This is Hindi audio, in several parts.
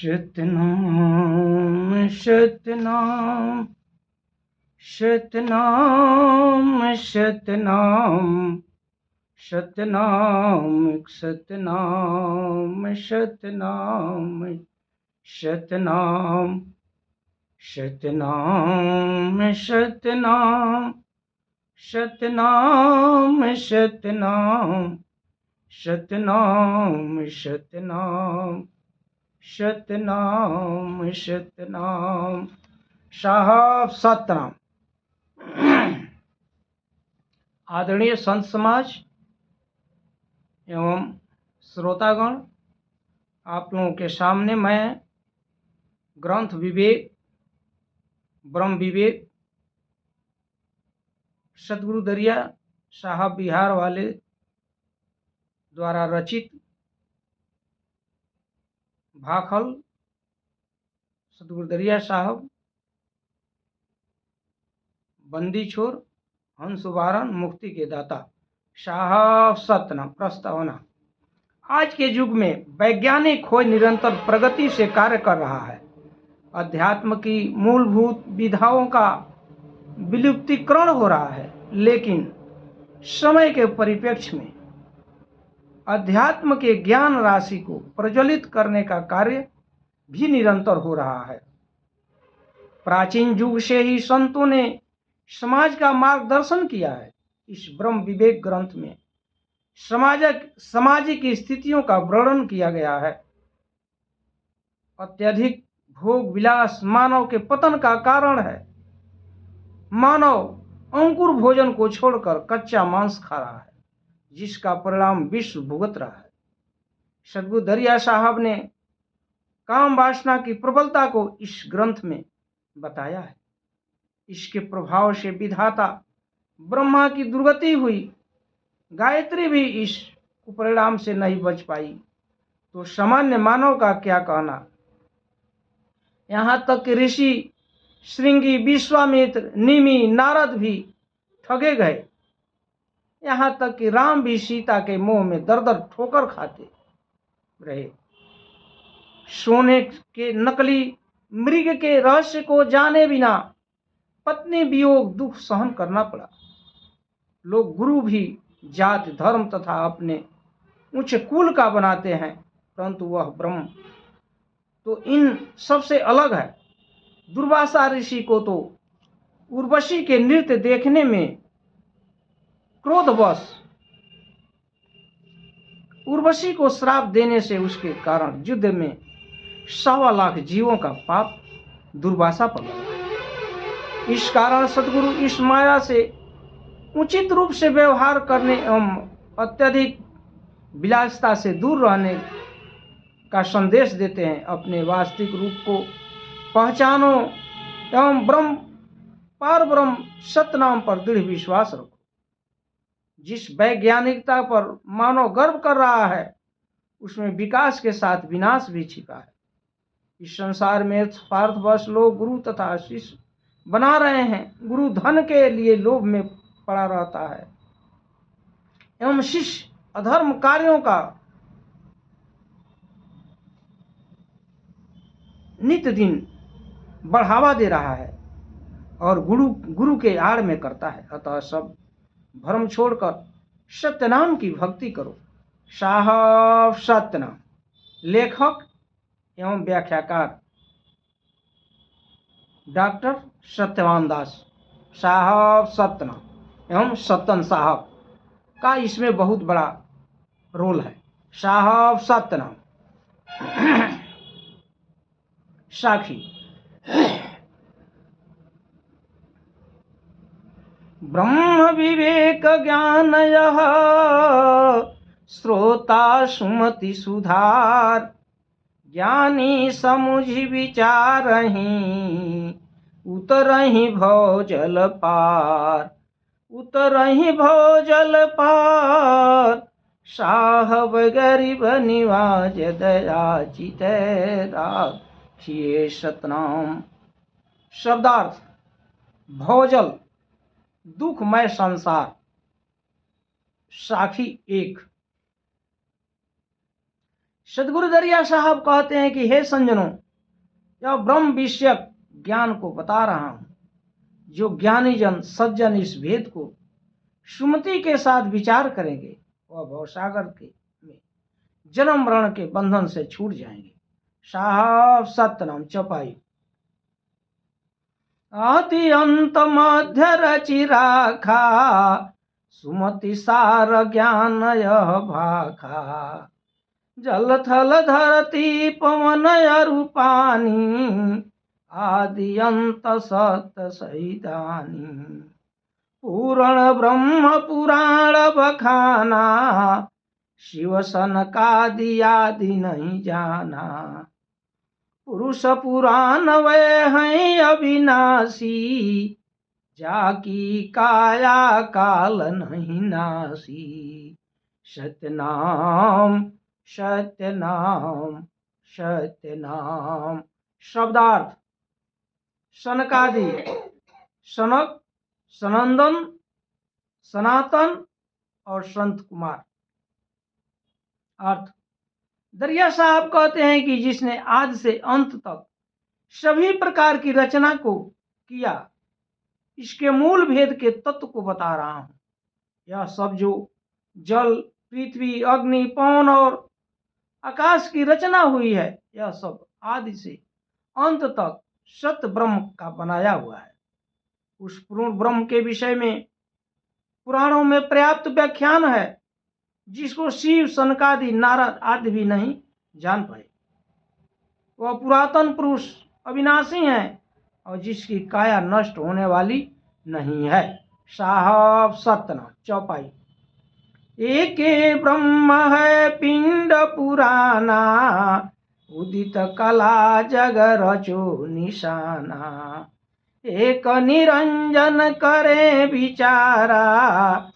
शतनाम शतनाम शतनाम शतनाम शतनाम शतनाम शतनाम शतनाम शतनाम शतनाम शतनाम शतनाम शतनाम शतनाम शतनाम शतनाम। साहब सतनाम। आदरणीय संत समाज एवं श्रोतागण, आप लोगों के सामने मैं ग्रंथ विवेक ब्रह्म विवेक सतगुरु दरिया साहब बिहार वाले द्वारा रचित भाखल सतगुरु दरिया साहब बंदी छोर हंस उबारन मुक्ति के दाता साहब सतनाम। प्रस्तावना। आज के युग में वैज्ञानिक खोज निरंतर प्रगति से कार्य कर रहा है। अध्यात्म की मूलभूत विधाओं का विलुप्तीकरण हो रहा है, लेकिन समय के परिप्रेक्ष्य में अध्यात्म के ज्ञान राशि को प्रज्वलित करने का कार्य भी निरंतर हो रहा है। प्राचीन युग से ही संतों ने समाज का मार्गदर्शन किया है। इस ब्रह्म विवेक ग्रंथ में सामाजिक स्थितियों का वर्णन किया गया है। अत्यधिक भोग विलास मानव के पतन का कारण है। मानव अंकुर भोजन को छोड़कर कच्चा मांस खा रहा है, जिसका परिणाम विश्व भुगत रहा है। सतगुरु दरिया साहब ने काम वासना की प्रबलता को इस ग्रंथ में बताया है। इसके प्रभाव से विधाता ब्रह्मा की दुर्गति हुई। गायत्री भी इस कुपरिणाम से नहीं बच पाई, तो सामान्य मानव का क्या कहना। यहाँ तक कि ऋषि श्रृंगी, विश्वामित्र, निमि, नारद भी ठगे गए। यहाँ तक कि राम भी सीता के मोह में दर दर ठोकर खाते रहे। सोने के नकली मृग के रहस्य को जाने बिना पत्नी वियोग दुख सहन करना पड़ा। लोग गुरु भी जाति धर्म तथा अपने उच्च कुल का बनाते हैं, परंतु वह ब्रह्म तो इन सबसे अलग है। दुर्वासा ऋषि को तो उर्वशी के नृत्य देखने में क्रोधवश उर्वशी को श्राप देने से उसके कारण युद्ध में 1.25 लाख जीवों का पाप दुर्वासा पर लगा। इस कारण सतगुरु इस माया से उचित रूप से व्यवहार करने एवं अत्यधिक विलासिता से दूर रहने का संदेश देते हैं। अपने वास्तविक रूप को पहचानो एवं पार ब्रह्म सत्य नाम पर दृढ़ विश्वास रखो। जिस वैज्ञानिकता पर मानव गर्व कर रहा है, उसमें विकास के साथ विनाश भी छिपा है। इस संसार में स्वार्थवश लोग गुरु तथा शिष्य बना रहे हैं। गुरु धन के लिए लोभ में पड़ा रहता है एवं शिष्य अधर्म कार्यों का नित्य दिन बढ़ावा दे रहा है और गुरु के आड़ में करता है। अतः सब भ्रम छोड़कर सत्यनाम की भक्ति करो। साहब सत्यनाम। लेखक एवं व्याख्याकार डॉक्टर सत्यवान दास साहब सत्यनाम एवं सत्यन साहब का इसमें बहुत बड़ा रोल है। साहब सत्यनाम। साखी। ब्रह्म विवेक ज्ञान यह श्रोता सुमति सुधार, ज्ञानी समुझि विचारहि उतरहि भव जल पार। उतरहि भव जल पार साहब गरीब निवाज दया चित राखिए सतनाम। शब्दार्थ भवजल दुखमय संसार, साखी एक। सदगुरु दरिया साहब कहते हैं कि हे संजनों, यह ब्रह्म विषयक ज्ञान को बता रहा हूं। जो ज्ञानी जन सज्जन इस भेद को सुमति के साथ विचार करेंगे वह भवसागर के में जन्म मरण के बंधन से छूट जाएंगे। साहब सतनाम चौपाई। आदि अंत मध्य रचि राखा, सुमति सार ज्ञान यह भाखा। जल थल धरती पवन अरु पानी, आदि अंत सत सहितानी। पूर्ण ब्रह्म पुराण बखाना, शिव सनकादि आदि नहीं जाना। पुरुष पुराण वे हैं अविनाशी, जाकी काया काल नहीं नासी। सत्यनाम सत्यनाम सत्यनाम। शब्दार्थ सनकादि, सनक, सनंदन, सनातन और संत कुमार। अर्थ दरिया साहब कहते हैं कि जिसने आदि से अंत तक सभी प्रकार की रचना को किया, इसके मूल भेद के तत्व को बता रहा हूं। यह सब जो जल, पृथ्वी, अग्नि, पवन और आकाश की रचना हुई है, यह सब आदि से अंत तक सत्य ब्रह्म का बनाया हुआ है। उस पूर्ण ब्रह्म के विषय में पुराणों में पर्याप्त व्याख्यान है, जिसको शिव, सनकादि, नारद आदि भी नहीं जान पाए। वह पुरातन पुरुष अविनाशी है और जिसकी काया नष्ट होने वाली नहीं है। साहब सतना चौपाई। एक ब्रह्म है पिंड पुराना, उदित कला जग रचो निशाना। एक निरंजन करे विचारा,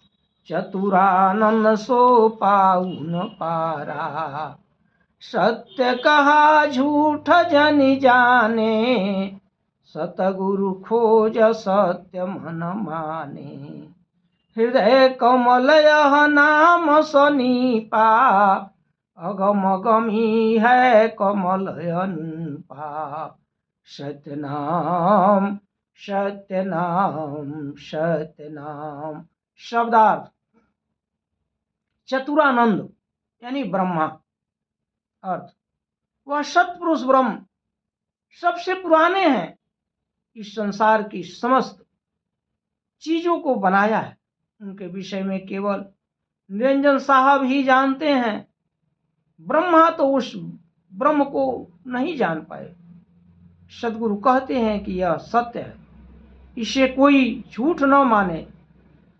चतुरानंद सो पाउन पारा। सत्य कहा झूठ जन जाने, सतगुरु खोज सत्य मन माने। हृदय कमल यह नाम सनीपा, अगम गमी है कमल अनुपा। सत्यनाम सत्यनाम सत्यनाम। शब्दार्थ चतुरानंद यानी ब्रह्मा। अर्थ वह सत्पुरुष ब्रह्म सबसे पुराने हैं, इस संसार की समस्त चीजों को बनाया है। उनके विषय में केवल निरंजन साहब ही जानते हैं। ब्रह्मा तो उस ब्रह्म को नहीं जान पाए। सदगुरु कहते हैं कि यह सत्य है, इसे कोई झूठ न माने।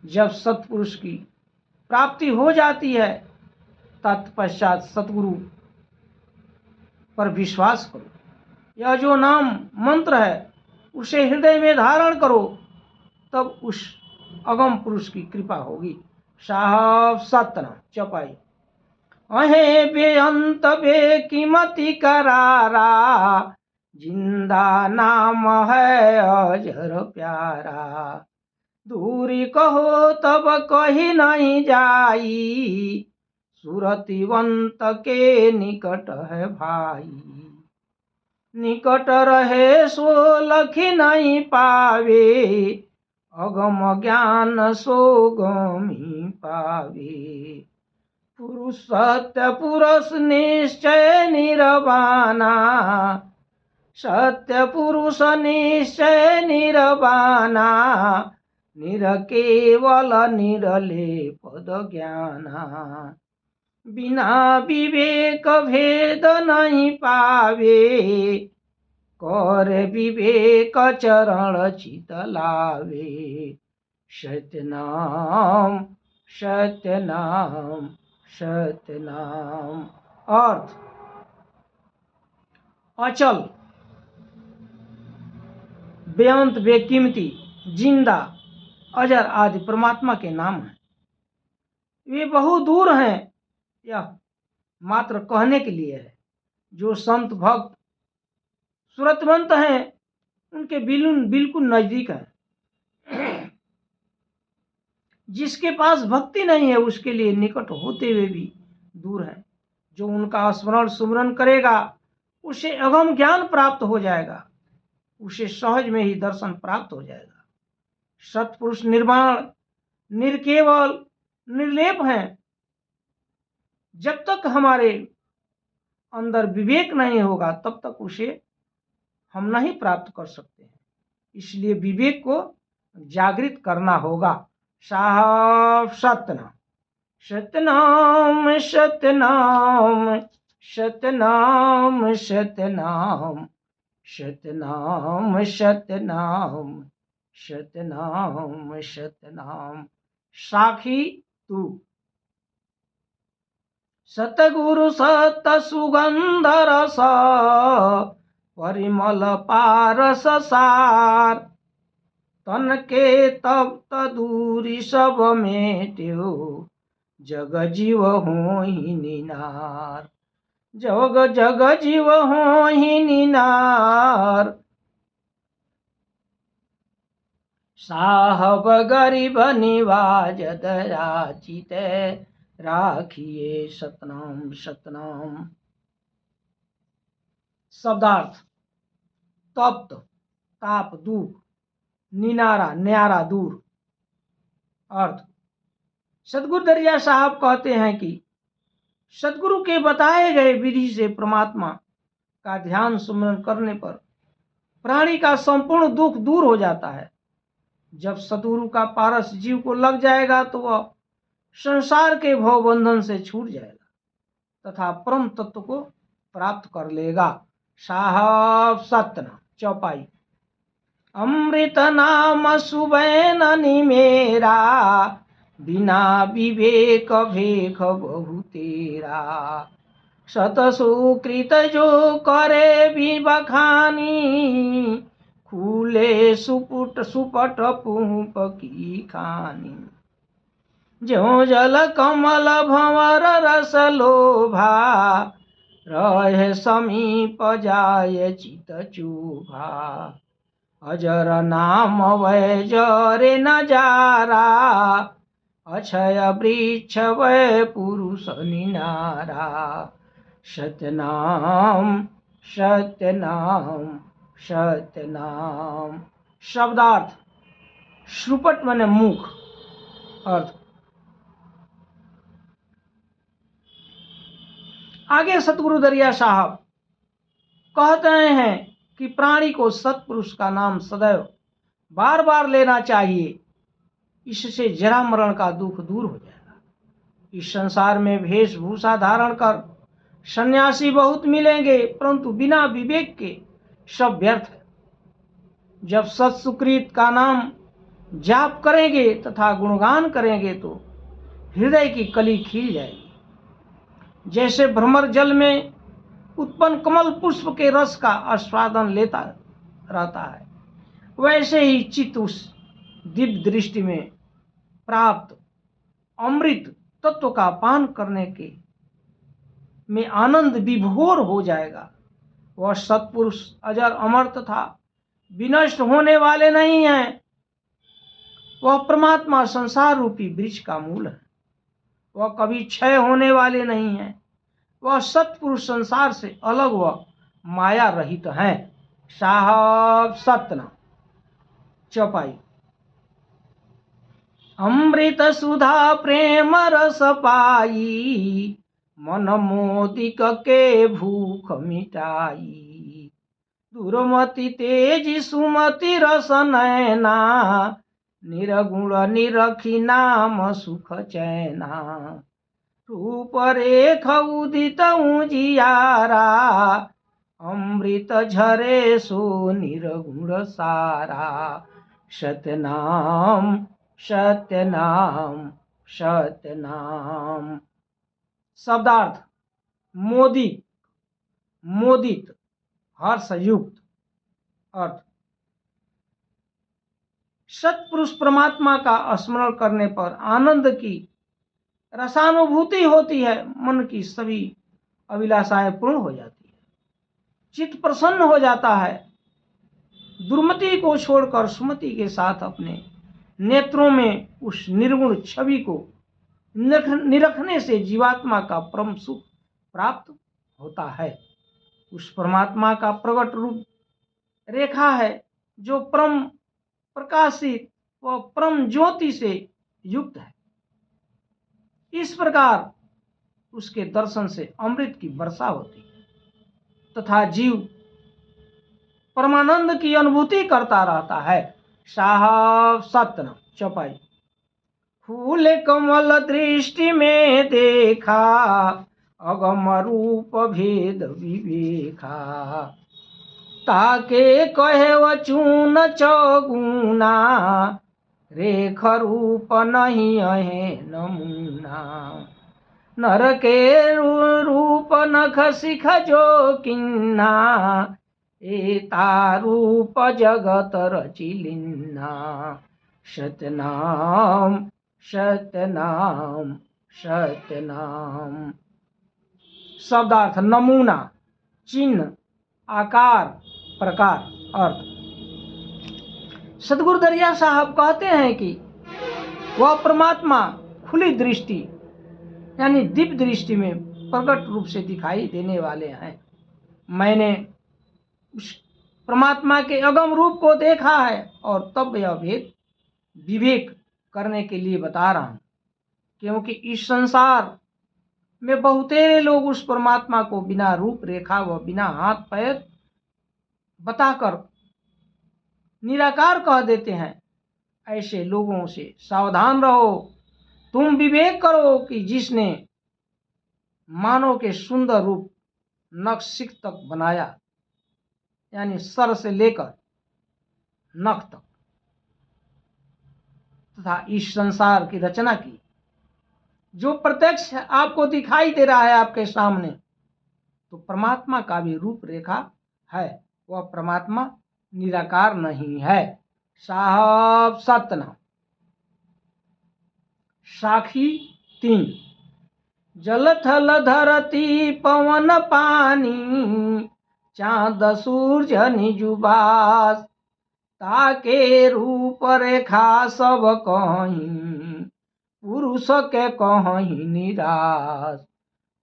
जब सत्पुरुष की प्राप्ति हो जाती है, तत्पश्चात सतगुरु पर विश्वास करो। यह जो नाम मंत्र है उसे हृदय में धारण करो, तब उस अगम पुरुष की कृपा होगी। साहब सतना चौपाई। अहे बेअंत बेकीमती करारा, जिंदा नाम है अजर प्यारा। दूरी कहो तब कही नहीं जाई, सुरतिवंत के निकट है भाई। निकट रहे सो लखी नहीं पावे, अगम ज्ञान सो गमी पावे। पुरुष सत्य पुरुष निश्चय निरवाना, सत्य पुरुष निश्चय निरवाना। निरकेवल निरले पद ज्ञाना, बिना विवेक भेद नहीं पावे। कर विवेक चरण चित लावे। सत्यनाम सत्यनाम सत्यनाम। अर्थ अचल, बेअंत, बेकीमती, जिंदा, अजर आदि परमात्मा के नाम हैं। वे बहु दूर हैं यह मात्र कहने के लिए है। जो संत भक्त सुरतवंत हैं उनके बिल्कुल नजदीक है। जिसके पास भक्ति नहीं है उसके लिए निकट होते हुए भी दूर है। जो उनका स्मरण सुमरण करेगा उसे अगम ज्ञान प्राप्त हो जाएगा, उसे सहज में ही दर्शन प्राप्त हो जाएगा। सत्पुरुष निर्वाण निर्केवल निर्लेप हैं। जब तक हमारे अंदर विवेक नहीं होगा तब तक उसे हम नहीं प्राप्त कर सकते हैं। इसलिए विवेक को जागृत करना होगा। साहब सत्यनाम सत्यनाम सत्यनाम सत्यनाम सत्यनाम सत्यनाम सत्यनाम सत्यनाम सत्यनाम। साखी तू सतगुरु सत सुगंध रस परिमल पारस सार। तन के तब दूरी सब मेट्यो जग जीव होहि निनार। जग जग जीव होहि निनार। साहब गरीब निवाज दया चिते राखिए सतनाम सतनाम। शब्दार्थ तप्त ताप दुख, निनारा न्यारा दूर। अर्थ सदगुरु दरिया साहब कहते हैं कि सदगुरु के बताए गए विधि से परमात्मा का ध्यान सुमरण करने पर प्राणी का संपूर्ण दुख दूर हो जाता है। जब सदगुरु का पारस जीव को लग जाएगा तो वह संसार के भव बंधन से छूट जाएगा तथा परम तत्व को प्राप्त कर लेगा। साहब सतना चौपाई। अमृत नाम सुबैन निमेरा बिना विवेक भेख बहु तेरा। सत सुकृत जो करे भी बखानी खुले सुपुट सुपट पुप की खानी। ज्यों जल कमल भंवर रस लोभा रहे समीप जाय चित चूभा। अजर नाम वै जरे नजारा अक्षय वृक्ष वै पुरुष निनारा। सत्यनाम सत्यनाम सत्यनाम। शब्दार्थ श्रुपट माने मुख। अर्थ आगे सतगुरु दरिया साहब कहते हैं कि प्राणी को सत्पुरुष का नाम सदैव बार बार लेना चाहिए, इससे जरा मरण का दुख दूर हो जाएगा। इस संसार में वेशभूषा धारण कर सन्यासी बहुत मिलेंगे परंतु बिना विवेक के सब व्यर्थ है। जब सत्सुकृत का नाम जाप करेंगे तथा गुणगान करेंगे तो हृदय की कली खिल जाएगी। जैसे भ्रमर जल में उत्पन्न कमल पुष्प के रस का आस्वादन लेता रहता है, वैसे ही चित्त उस दिव्य दृष्टि में प्राप्त अमृत तत्व का पान करने के में आनंद विभोर हो जाएगा। वह सत्पुरुष अजर अमर तथा विनष्ट होने वाले नहीं हैं। वह परमात्मा संसार रूपी वृक्ष का मूल है। वह कभी क्षय होने वाले नहीं हैं। वह सत्पुरुष संसार से अलग व माया रहित हैं। साहब सतना चौपाई। अमृत सुधा प्रेम रस पाई मन मोदिक के भूख मिटाई। दुर्मति तेज सुमति रस नैना निरगुण निरखी नाम सुख चैना। रूप रेख उदित उजियारा अमृत झरे सो निर्गुण सारा। सत्यनाम सत्यनाम सत्यनाम। शब्दार्थ मोदित मोदित हर्षयुक्त। अर्थ सत्पुरुष परमात्मा का स्मरण करने पर आनंद की रसानुभूति होती है, मन की सभी अभिलाषाएं पूर्ण हो जाती है, चित्त प्रसन्न हो जाता है। दुर्मति को छोड़कर सुमति के साथ अपने नेत्रों में उस निर्गुण छवि को निरखने से जीवात्मा का परम सुख प्राप्त होता है। उस परमात्मा का प्रकट रूप रेखा है जो परम प्रकाशित व परम ज्योति से युक्त है। इस प्रकार उसके दर्शन से अमृत की वर्षा होती है तथा जीव परमानंद की अनुभूति करता रहता है। साहब सत्न चौपाई। फूल कमल दृष्टि में देखा, अगम रूप भेद विवेका, ताके कहे वचून चौगुना, रेख रूप नहीं है नमूना। नर के रूप नख सिख जो किन्ना, एता रूप जगत रचिलिन्ना। सतनाम सतनाम सतनाम। शब्दार्थ नमूना, चिन्ह, आकार, प्रकार। अर्थ सदगुरु दरिया साहब कहते हैं कि वह परमात्मा खुली दृष्टि यानी दिव्य दृष्टि में प्रकट रूप से दिखाई देने वाले हैं। मैंने उस परमात्मा के अगम रूप को देखा है और तब यह भेद विवेक करने के लिए बता रहा हूं, क्योंकि इस संसार में बहुतेरे लोग उस परमात्मा को बिना रूप रेखा व बिना हाथ पैर बताकर निराकार कह देते हैं। ऐसे लोगों से सावधान रहो। तुम विवेक करो कि जिसने मानव के सुंदर रूप नख शिख तक बनाया, यानी सर से लेकर नख तक, तथा इस संसार की रचना की, जो प्रत्यक्ष आपको दिखाई दे रहा है आपके सामने, तो परमात्मा का भी रूप रेखा है। वह परमात्मा निराकार नहीं है। साहब सतना। साखी 3। जल थल धरती पवन पानी, चांद सूर्य निजुबास, ताके रूप रेखा सब कहीं, पुरुष के कहीं निराश,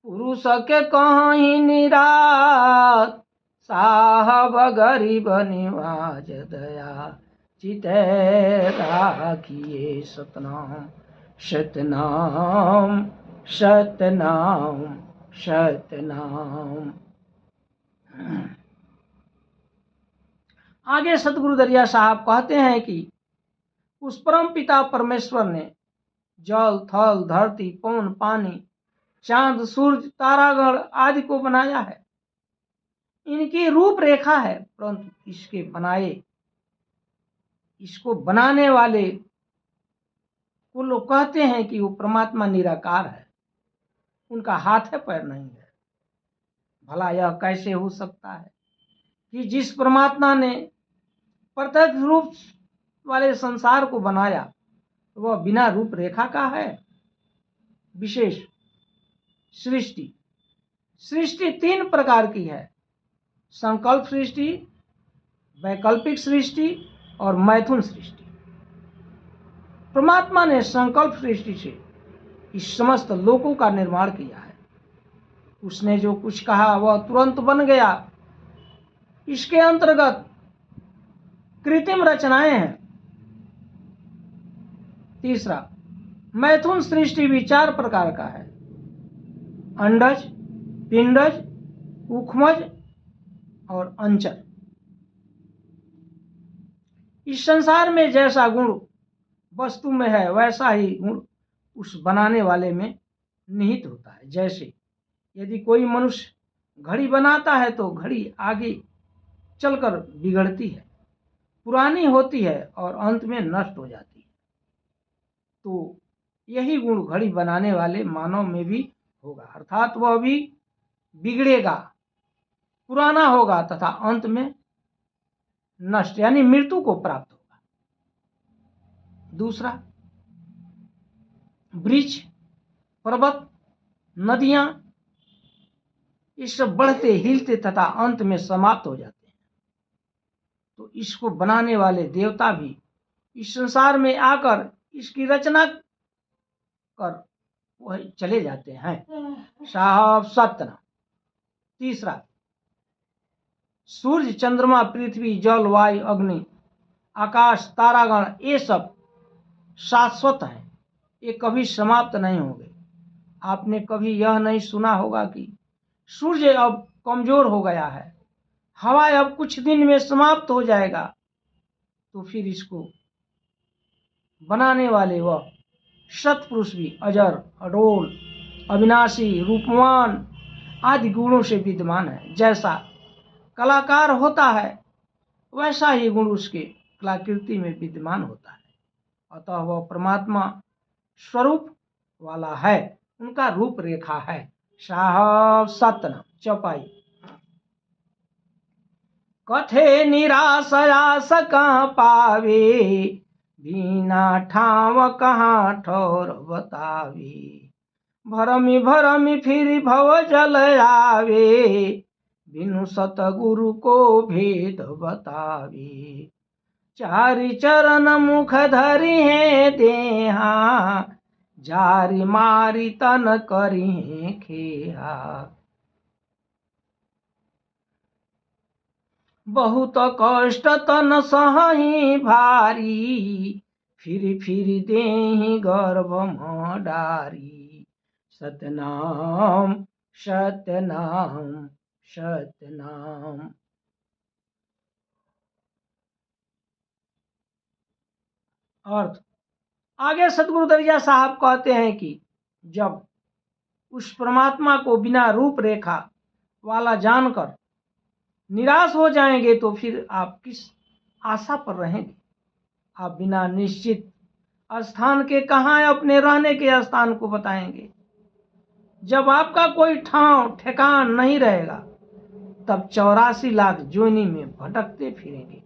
पुरुष के कहीं निराश। साहब गरीब निवाज दया चिते राखिए। सतनाम सतनाम सतनाम सतनाम। आगे सतगुरु दरिया साहब कहते हैं कि उस परम पिता परमेश्वर ने जल थल धरती पवन पानी चांद सूरज तारागण आदि को बनाया है। इनकी रूप रेखा है, परंतु इसको बनाने वाले को लोग कहते हैं कि वो परमात्मा निराकार है, उनका हाथ है पैर नहीं है। भला यह कैसे हो सकता है कि जिस परमात्मा ने प्रत्यक्ष रूप वाले संसार को बनाया वह बिना रूप रेखा का है। विशेष सृष्टि 3 प्रकार की है, संकल्प सृष्टि, वैकल्पिक सृष्टि और मैथुन सृष्टि। परमात्मा ने संकल्प सृष्टि से इस समस्त लोकों का निर्माण किया है। उसने जो कुछ कहा वह तुरंत बन गया। इसके अंतर्गत कृत्रिम रचनाएं हैं। तीसरा, मैथुन सृष्टि भी 4 प्रकार का है, अंडज, पिंडज, उखमज और अंचर। इस संसार में जैसा गुण वस्तु में है वैसा ही गुण उस बनाने वाले में निहित होता है। जैसे यदि कोई मनुष्य घड़ी बनाता है तो घड़ी आगे चलकर बिगड़ती है, पुरानी होती है और अंत में नष्ट हो जाती है। तो यही गुण घड़ी बनाने वाले मानव में भी होगा, अर्थात वह भी बिगड़ेगा, पुराना होगा तथा अंत में नष्ट यानी मृत्यु को प्राप्त होगा। दूसरा, वृक्ष, पर्वत, नदियां, ये सब बढ़ते हिलते तथा अंत में समाप्त हो जाते हैं। तो इसको बनाने वाले देवता भी इस संसार में आकर इसकी रचना कर वही चले जाते हैं। साहब सतना। तीसरा, सूर्य, चंद्रमा, पृथ्वी, जल, वायु, अग्नि, आकाश, तारागण, ये सब शाश्वत हैं, ये कभी समाप्त नहीं होंगे। आपने कभी यह नहीं सुना होगा कि सूर्य अब कमजोर हो गया है, हवा अब कुछ दिन में समाप्त हो जाएगा, तो फिर इसको बनाने वाले वह सतपुरुष भी अजर, अडोल, अविनाशी, रूपवान आदि गुणों से विद्यमान है। जैसा कलाकार होता है वैसा ही गुण उसके कलाकृति में विद्यमान होता है। अतः वह परमात्मा स्वरूप वाला है, उनका रूप रेखा है। साहब सतना। चौपाई। कथे निराश आस कहाँ पावे, बिना ठाव कहाँ ठौर बतावे। भरमी भरमी फिर भव जल आवे, बिनु सतगुरु को भेद बतावे। चारि चरण मुख धरि है देहा, जारी मारी तन करी है खेहा। बहुत कष्ट तन सही भारी, फिर फिर देहि गर्भ डारी। सतनाम सतनाम सतनाम। अर्थ, आगे सतगुरु दरिया साहब कहते हैं कि जब उस परमात्मा को बिना रूप रेखा वाला जानकर निराश हो जाएंगे तो फिर आप किस आशा पर रहेंगे। आप बिना निश्चित स्थान के कहाँ अपने रहने के स्थान को बताएंगे। जब आपका कोई ठाव ठिकान नहीं रहेगा तब 84 लाख जोनी में भटकते फिरेंगे।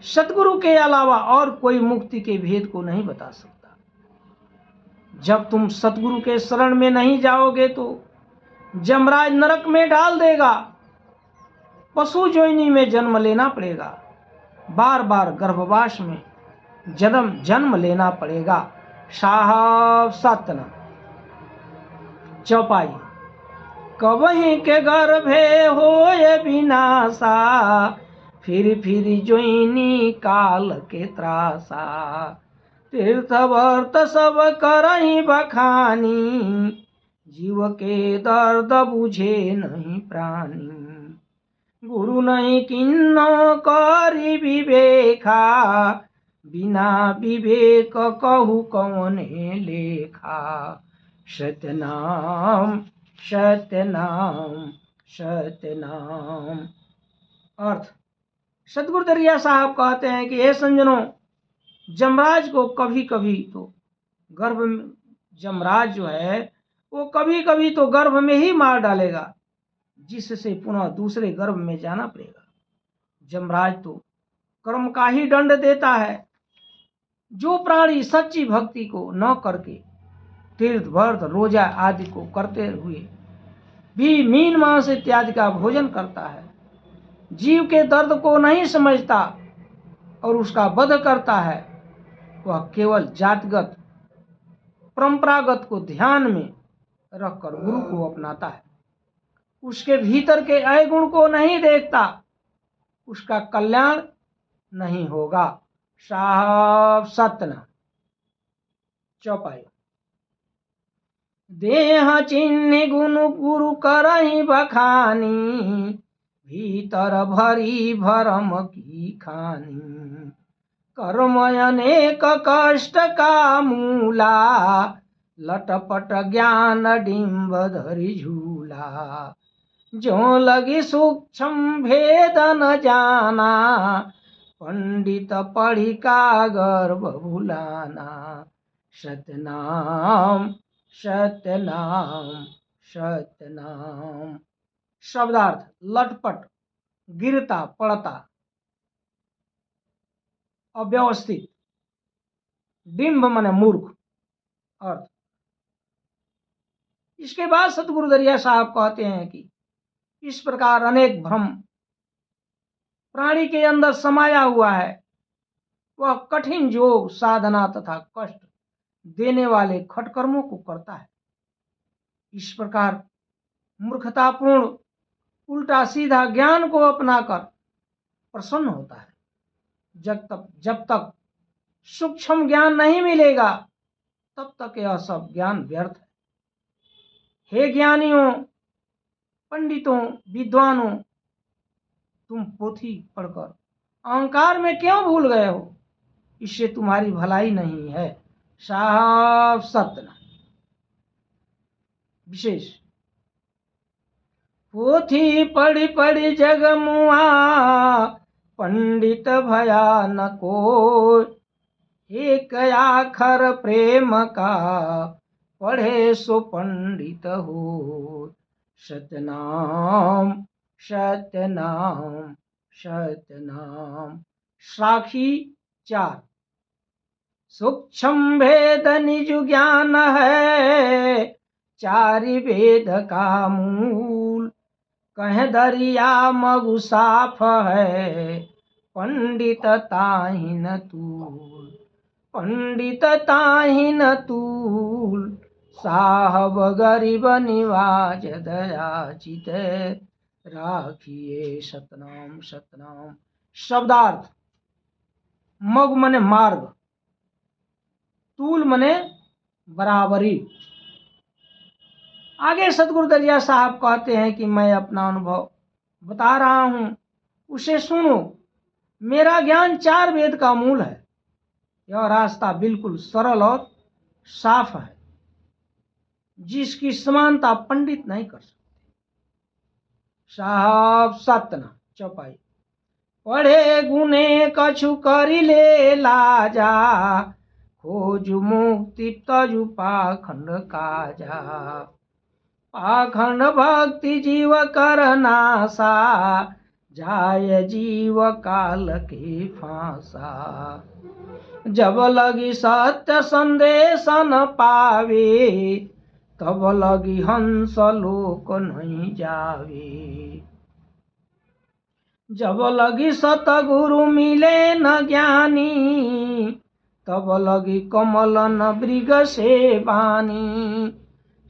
सतगुरु के अलावा और कोई मुक्ति के भेद को नहीं बता सकता। जब तुम सतगुरु के शरण में नहीं जाओगे तो जमराज नरक में डाल देगा, पशु जोनी में जन्म लेना पड़ेगा, बार बार गर्भवास में जन्म लेना पड़ेगा। साहब सतना। चौपाई। कबही के गर्भे होए विनाशा, फिर जोइनी काल के त्रासा। तीर्थ वर्त सब करही बखानी, जीव के दर्द बुझे नहीं प्राणी। गुरु नहीं किन्नो करी विवेका, बिना विवेक कहू कौने लेखा। सतनाम सतनाम सतनाम। अर्थ, सतगुरु दरिया साहब कहते हैं कि हे संजनों, जमराज को कभी कभी तो गर्भ में, जमराज जो है वो कभी कभी तो गर्भ में ही मार डालेगा, जिससे पुनः दूसरे गर्भ में जाना पड़ेगा। जमराज तो कर्म का ही दंड देता है। जो प्राणी सच्ची भक्ति को न करके तीर्थ व्रत रोजा आदि को करते हुए भी मीन मांस इत्यादि का भोजन करता है, जीव के दर्द को नहीं समझता और उसका वध करता है, वह केवल जातिगत परंपरागत को ध्यान में रखकर गुरु को अपनाता है। उसके भीतर के अवगुण को नहीं देखता, उसका कल्याण नहीं होगा। साहब सतना। चौपाई। देह चिन्ह गुण गुरु करही बखानी, भीतर भरी भरम की खानी। कर्म अनेक कष्ट का मूला, लटपट ज्ञान डिंब धरि झूला। जो लगी सूक्ष्म भेद न जाना, पंडित पढ़ी का गर्भ भुलाना। सतनाम सतनाम सतनाम। शब्दार्थ, लटपट, गिरता पड़ता, अव्यवस्थित, डिंब माने मूर्ख। अर्थ, इसके बाद सतगुरु दरिया साहब कहते हैं कि इस प्रकार अनेक भ्रम प्राणी के अंदर समाया हुआ है, वह कठिन योग साधना तथा कष्ट देने वाले खटकर्मों को करता है। इस प्रकार मूर्खतापूर्ण उल्टा सीधा ज्ञान को अपनाकर प्रसन्न होता है। जब तक सूक्ष्म ज्ञान नहीं मिलेगा तब तक यह सब ज्ञान व्यर्थ है। हे ज्ञानियों, पंडितों, विद्वानों, तुम पोथी पढ़कर अहंकार में क्यों भूल गए हो? इससे तुम्हारी भलाई नहीं है। साफ सत्य विशेष पोथी पढ़ी पढ़ी जग मुआ, पंडित भया न कोई, एक आखर प्रेम का पढ़े सो पंडित हो। सतनाम सतनाम सतनाम। साखी 4। सूक्ष्म भेद निज ज्ञान है, चारि वेद का मूल, कह दरिया मगु साफ है, पंडित ताहि न तूल। पंडित ताहि न तूल, साहब गरीब निवाज दया चित राखिए। सतनाम सतनाम। शब्दार्थ: मग मने मार्ग, तूल मने बराबरी। आगे सतगुरु दरिया साहब कहते हैं कि मैं अपना अनुभव बता रहा हूं, उसे सुनो। मेरा ज्ञान 4 वेद का मूल है। यह रास्ता बिल्कुल सरल और साफ है, जिसकी समानता पंडित नहीं कर सकते। साहब सतना चौपाई। पढ़े गुने कछु करी ले लाजा, खोजु मुक्ति तजु पाखंड काजा। पाखंड भक्ति जीव कर नासा, जाय जीव काल के फांसा। जब लगी सत्य संदेश न पावे, तब लगी हंस लोक नहीं जावे। जब लगी सतगुरु मिले न ज्ञानी, तब लगी कमल न मृग से बानी।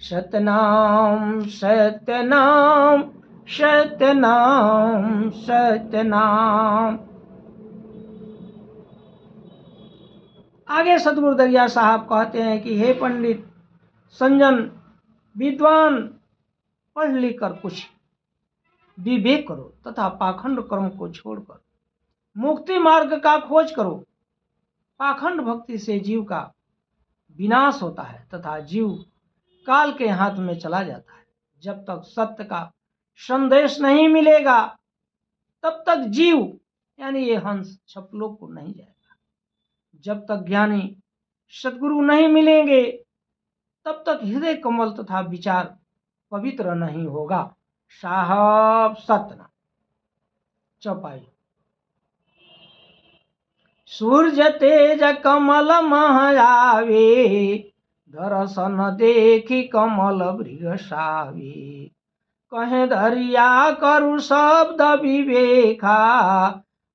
सतनाम सतनाम सतनाम सतनाम। आगे सतगुरु दरिया साहब कहते हैं कि हे पंडित, संजन, विद्वान, पढ़ लिख कर कुछ विवेक करो तथा पाखंड कर्म को छोड़कर मुक्ति मार्ग का खोज करो। पाखंड भक्ति से जीव का विनाश होता है तथा जीव काल के हाथ में चला जाता है। जब तक सत्य का संदेश नहीं मिलेगा तब तक जीव यानी ये हंस छपलोक को नहीं जाएगा। जब तक ज्ञानी सद्गुरु नहीं मिलेंगे तब तक हृदय कमल तथा विचार पवित्र नहीं होगा। साहब सतना चौपाई। सूर्य तेज कमल महयावे, दर्शन देखी कमल वृषावे। कहे दरिया करु शब्द विवेका,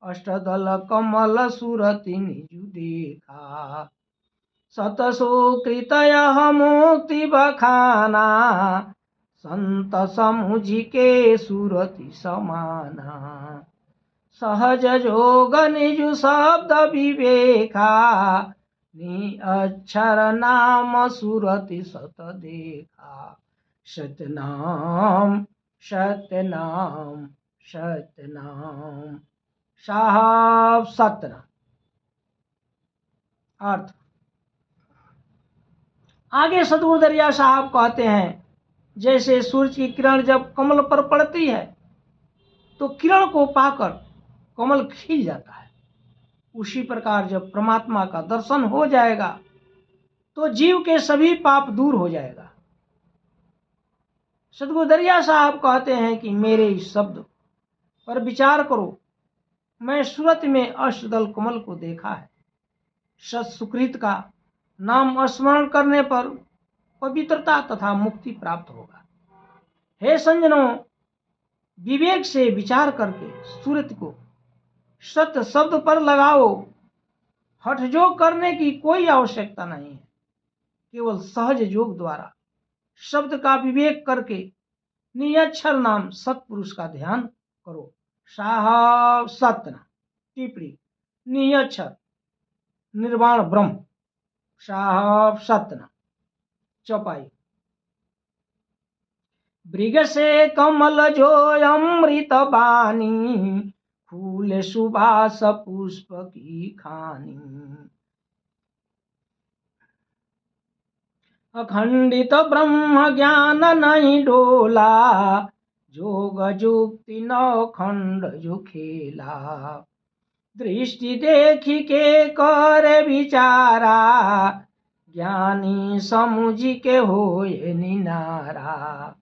अष्टदल कमल सुरति निजु देखा। सत सुकृतय मुक्ति बखाना, संत समुझि के सुरति समाना। सहज जोग निजु शब्द विवेका, नि अक्षर नाम सुरति सत देखा। सतनाम सतनाम सतनाम। साहब सतना। अर्थ: आगे सतगुरु दरिया साहब कहते हैं, जैसे सूरज की किरण जब कमल पर पड़ती है तो किरण को पाकर कमल खिल जाता है, उसी प्रकार जब परमात्मा का दर्शन हो जाएगा तो जीव के सभी पाप दूर हो जाएगा। सतगुरु दरिया साहब कहते हैं कि मेरे इस शब्द पर विचार करो। मैं सूरत में अष्टदल कमल को देखा है। सत सुकृत का नाम स्मरण करने पर पवित्रता तथा मुक्ति प्राप्त होगा। हे संजनों, विवेक से विचार करके सूरत को सत्य शब्द पर लगाओ। हठयोग करने की कोई आवश्यकता नहीं है। केवल सहज योग द्वारा शब्द का विवेक करके निरक्षर नाम सत्पुरुष का ध्यान करो। साहब सतना टिप्पणी निरक्षर निर्वाण ब्रह्म। साहब सतना चौपाई। मृग से कमल जो अमृत बानी, फूल सुबास पुष्प की खानी। अखंडित ब्रह्म ज्ञान नहीं डोला, जोग जुक्ति नौ खंड जो खेला। दृष्टि देखी के कर विचारा, ज्ञानी समुझ के होए निनारा।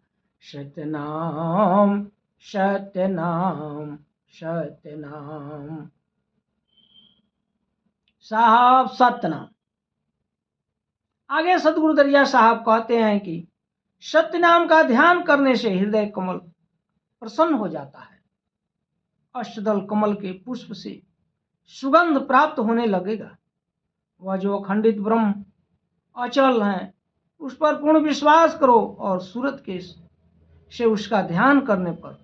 सतनाम सतनाम सतनाम। साहब सतनाम। आगे सतगुरु दरिया साहब कहते हैं कि सत्य नाम का ध्यान करने से हृदय कमल प्रसन्न हो जाता है। अष्टदल कमल के पुष्प से सुगंध प्राप्त होने लगेगा। वह जो अखंडित ब्रह्म अचल है, उस पर पूर्ण विश्वास करो और सूरत के से उसका ध्यान करने पर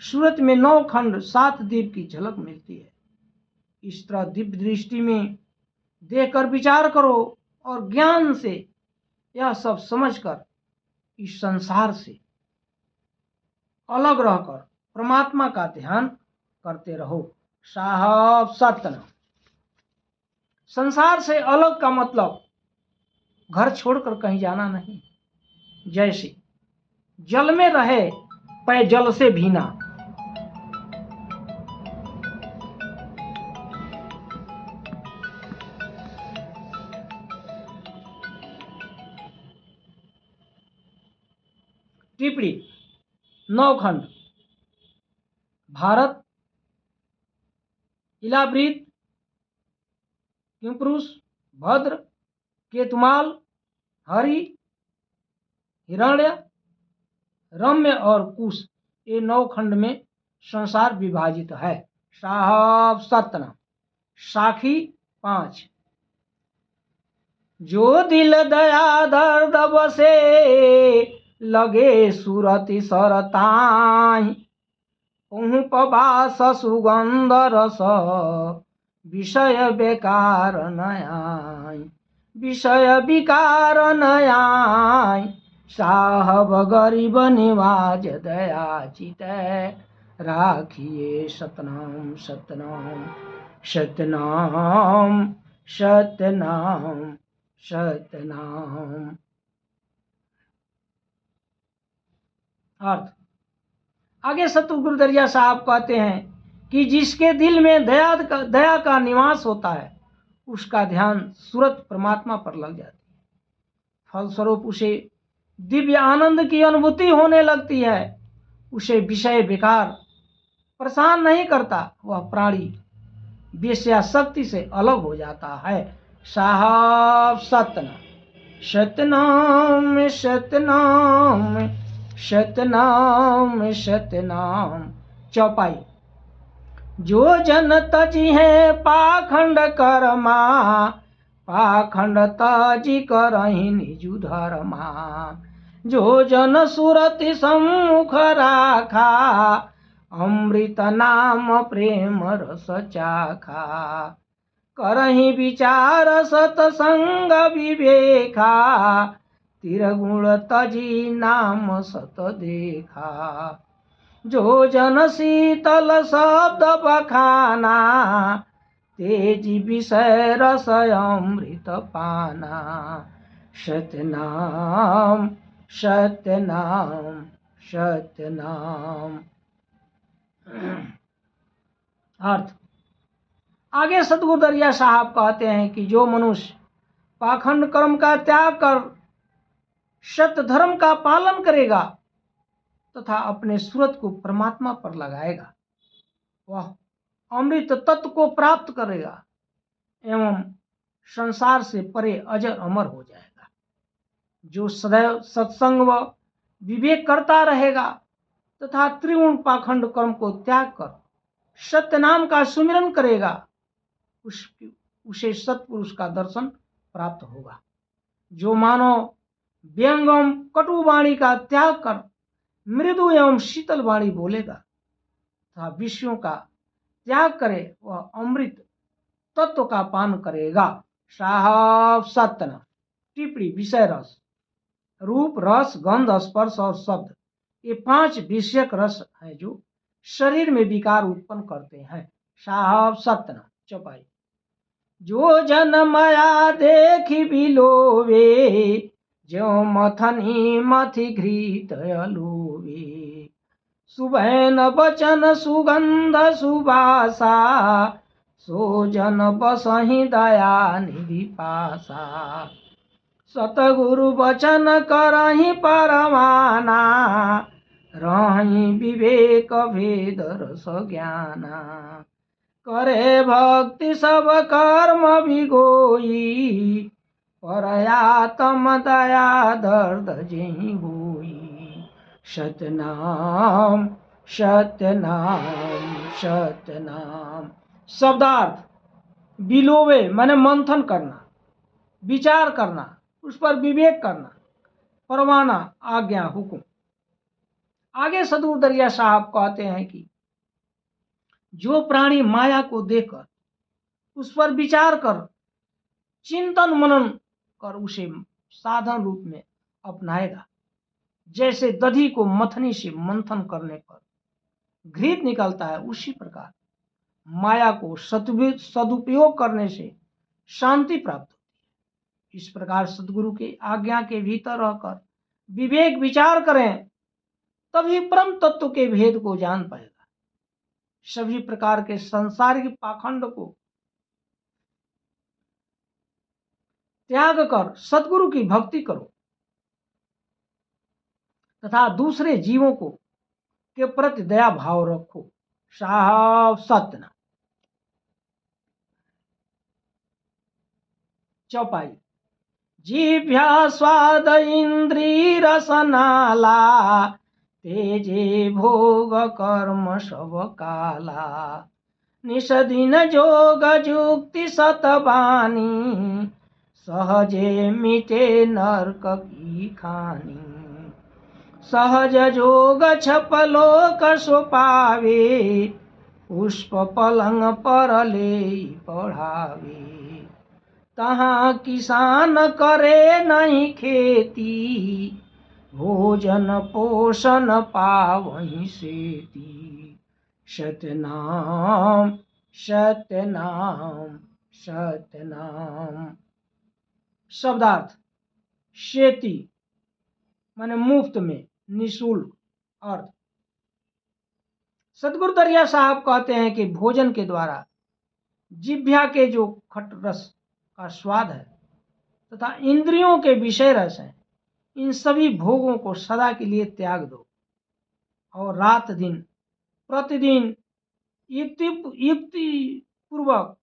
सूरत में 9 खंड 7 दीप की झलक मिलती है। इस तरह दिव्य दृष्टि में देखकर विचार करो और ज्ञान से यह सब समझकर इस संसार से अलग रहकर परमात्मा का ध्यान करते रहो। साहब सतना। संसार से अलग का मतलब घर छोड़कर कहीं जाना नहीं। जैसे जल में रहे पै जल से भीना। टिप्पणी 9 खंड। भारत, इलावृत, किमपुरुष, भद्र, केतुमाल, हरि, हिरण्य, रम्य और कुश, ये 9 खंड में संसार विभाजित है। साहब सतना। साखी 5। जो दिल दया दर्द बसे, लगे सुरति सरताई। पबास सुगंध रस, विषय बेकार नयाय। विषय विकार नयाय, साहब गरीब निवाज दया चित। राखिए सतनाम सतनाम सतनाम सतनाम सतनाम। अर्थ। आगे सतगुरु दरिया साहब कहते हैं कि जिसके दिल में दया का निवास होता है, उसका ध्यान सूरत परमात्मा पर लग जाती है। फलस्वरूप उसे दिव्य आनंद की अनुभूति होने लगती है। उसे विषय विकार परेशान नहीं करता। वह प्राणी वेश्याशक्ति से अलग हो जाता है। साहब सतना। सतनाम सतनाम सतनाम सतनाम चौपाई। जो जन तजी है पाखंड कर्मा, पाखंड तजी करहि निजु धर्मा। जो जन सुरति सम्मुख राखा, अमृत नाम प्रेम रस चाखा। करहि विचार सतसंग विवेका, तिरगुण तजी नाम सत देखा। जो जन शीतल शब्द बखाना, तेजी विषय रस अमृत पाना। सतनाम सतनाम सतनाम। अर्थ। आगे सतगुरु दरिया साहब कहते हैं कि जो मनुष्य पाखंड कर्म का त्याग कर सत्य धर्म का पालन करेगा तथा अपने सूरत को परमात्मा पर लगाएगा, वह अमृत तत्व को प्राप्त करेगा एवं संसार से परे अजर अमर हो जाएगा। जो सदैव सत्संग व विवेक करता रहेगा तथा त्रिगुण पाखंड कर्म को त्याग कर सत्य नाम का सुमिरन करेगा, उसे सत्पुरुष का दर्शन प्राप्त होगा। जो मानव व्यंग एवं कटु वाणी का त्याग कर मृदु एवं शीतल वाणी बोलेगा तथा विषयों का त्याग करे वह अमृत तत्व का पान करेगा। साहब सत्य टिप्पणी विषय रस, रूप रस गंध स्पर्श और शब्द, ये 5 विषयक रस हैं जो शरीर में विकार उत्पन्न करते हैं। साहब सत्य चौपाई। जो जन माया देखी बिलोवे, जो मथनी मथि घृत अलोवे, सुबैन बचन सुगंध सुबासा, सो जन बसहि दया निधि पासा। सतगुरु वचन करहि परमाना, रहि विवेक भेद रस ज्ञाना। करे भक्ति सब कर्म बिगोई, परयातम दया दर्द जेहि होई। सतनाम सत्यनाम सत्यनाम। शब्दार्थ बिलोवे माने मंथन करना, विचार करना, उस पर विवेक करना। परवाना आज्ञा हुक्म। आगे सदगुरु दरिया साहब कहते हैं कि जो प्राणी माया को देखकर उस पर विचार कर चिंतन मनन कर उसे साधन रूप में अपनाएगा, जैसे दधी को मथनी से मंथन करने पर घृत निकलता है, उसी प्रकार माया को सदुपयोग करने से शांति प्राप्त होती है। इस प्रकार सदगुरु के आज्ञा के भीतर रहकर विवेक विचार करें, तभी परम तत्व के भेद को जान पाएगा। सभी प्रकार के सांसारिक पाखंड को त्याग कर सदगुरु की भक्ति करो तथा दूसरे जीवों को के प्रति दया भाव रखो। साहब सत्य चौपाई। जिह्वा स्वाद इंद्री रसनाला, तेजे भोग कर्म सब काला। निषदिन जोग जुक्ति सतबानी, सहजे मिटे नरक की खानी। सहज जोग छपलोक सो पावे, पुष्प पलंग पर ले पढ़ावे। तहाँ किसान करे नहीं खेती, भोजन पोषण पावहीं सेती। सत्यनाम सत्यनाम सत्यनाम। शब्दार्थ शेती माने मुफ्त में, निःशुल्क। अर्थ सदगुरु दरिया साहब कहते हैं कि भोजन के द्वारा जिह्वा के जो खट रस का स्वाद है तथा इंद्रियों के विषय रस हैं, इन सभी भोगों को सदा के लिए त्याग दो और रात दिन प्रतिदिन युक्ति पूर्वक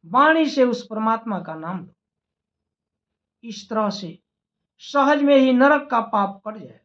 वाणी से उस परमात्मा का नाम लो। इस तरह से सहज में ही नरक का पाप कट जाएगा।